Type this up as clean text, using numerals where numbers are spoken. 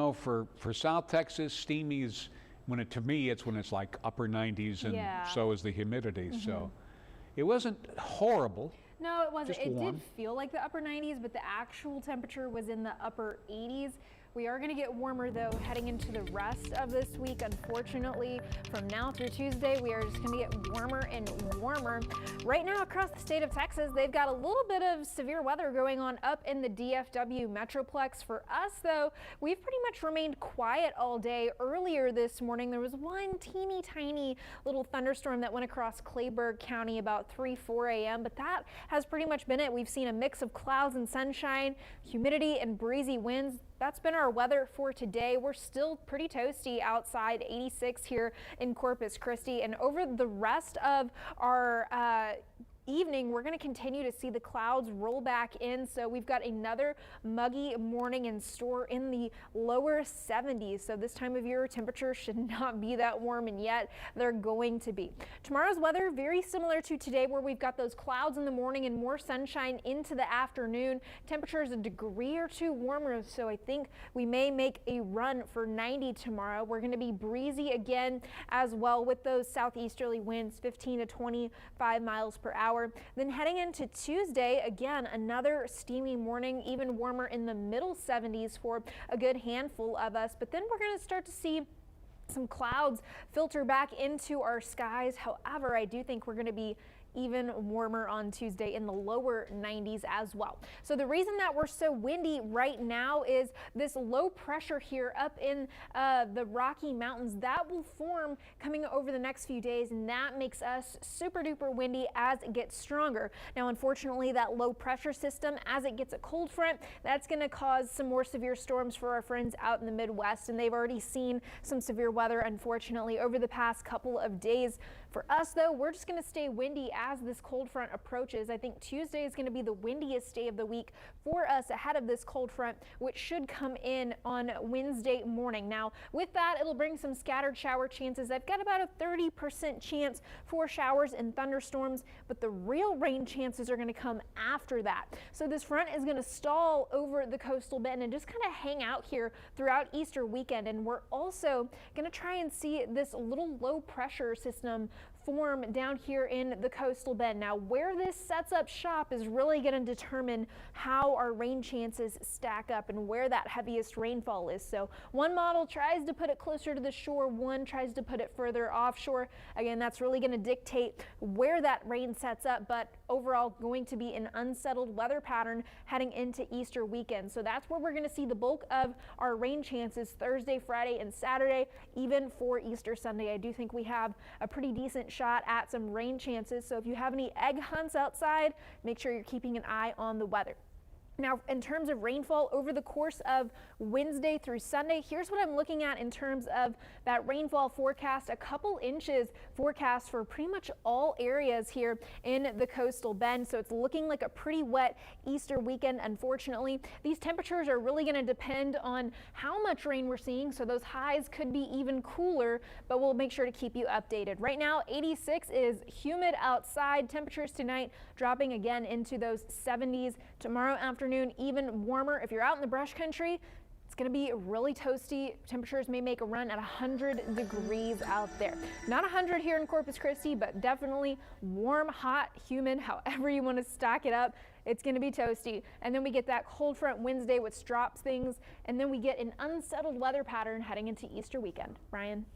know, for South Texas, steamy is to me, it's when it's like upper 90s, and so is the humidity. So it wasn't horrible. No, it wasn't. Just it warm. did feel like the upper 90s, but the actual temperature was in the upper 80s. We are going to get warmer, though, heading into the rest of this week. Unfortunately, from now through Tuesday, we are just going to get warmer and warmer. Right now, across the state of Texas, they've got a little bit of severe weather going on up in the DFW Metroplex. For us, though, we've pretty much remained quiet all day. Earlier this morning, there was one teeny tiny little thunderstorm that went across Clayburgh County about 4 a.m., but that has pretty much been it. We've seen a mix of clouds and sunshine, humidity and breezy winds. That's been our weather for today. We're still pretty toasty outside, 86 here in Corpus Christi. And over the rest of our evening, we're going to continue to see the clouds roll back in. So we've got another muggy morning in store in the lower 70s. So this time of year, temperatures should not be that warm, and yet they're going to be. Tomorrow's weather very similar to today, where we've got those clouds in the morning and more sunshine into the afternoon. Temperatures a degree or two warmer, so I think we may make a run for 90 tomorrow. We're going to be breezy again as well, with those southeasterly winds 15 to 25 miles per hour. Then heading into Tuesday, again, another steamy morning, even warmer in the middle 70s for a good handful of us. But then we're going to start to see some clouds filter back into our skies. However, I do think we're going to be even warmer on Tuesday in the lower 90s as well. So the reason that we're so windy right now is this low pressure here up in the Rocky Mountains that will form coming over the next few days, and that makes us super duper windy as it gets stronger. Now, unfortunately, that low pressure system, as it gets a cold front, that's going to cause some more severe storms for our friends out in the Midwest, and they've already seen some severe weather, unfortunately, over the past couple of days. For us, though, we're just going to stay windy as this cold front approaches. I think Tuesday is going to be the windiest day of the week for us ahead of this cold front, which should come in on Wednesday morning. Now, with that, it'll bring some scattered shower chances. I've got about a 30% chance for showers and thunderstorms, but the real rain chances are going to come after that. So this front is going to stall over the coastal bend and just kind of hang out here throughout Easter weekend. And we're also going to try and see this little low pressure system form down here in the coastal bend. Now, where this sets up shop is really going to determine how our rain chances stack up and where that heaviest rainfall is. So one model tries to put it closer to the shore, one tries to put it further offshore. Again, that's really going to dictate where that rain sets up, but overall going to be an unsettled weather pattern heading into Easter weekend. So that's where we're going to see the bulk of our rain chances Thursday, Friday, and Saturday, even for Easter Sunday. I do think we have a pretty decent shot at some rain chances. So if you have any egg hunts outside, make sure you're keeping an eye on the weather. Now, in terms of rainfall over the course of Wednesday through Sunday, here's what I'm looking at in terms of that rainfall forecast. A couple inches forecast for pretty much all areas here in the coastal bend. So it's looking like a pretty wet Easter weekend. Unfortunately, these temperatures are really going to depend on how much rain we're seeing. So those highs could be even cooler, but we'll make sure to keep you updated. Right now, 86 is humid outside. Temperatures tonight dropping again into those 70s. Tomorrow afternoon, even warmer. If you're out in the brush country, it's going to be really toasty. Temperatures may make a run at 100 degrees out there. Not 100 here in Corpus Christi, but definitely warm, hot, humid, however you want to stack it up. It's going to be toasty. And then we get that cold front Wednesday, which drops things. And then we get an unsettled weather pattern heading into Easter weekend. Ryan.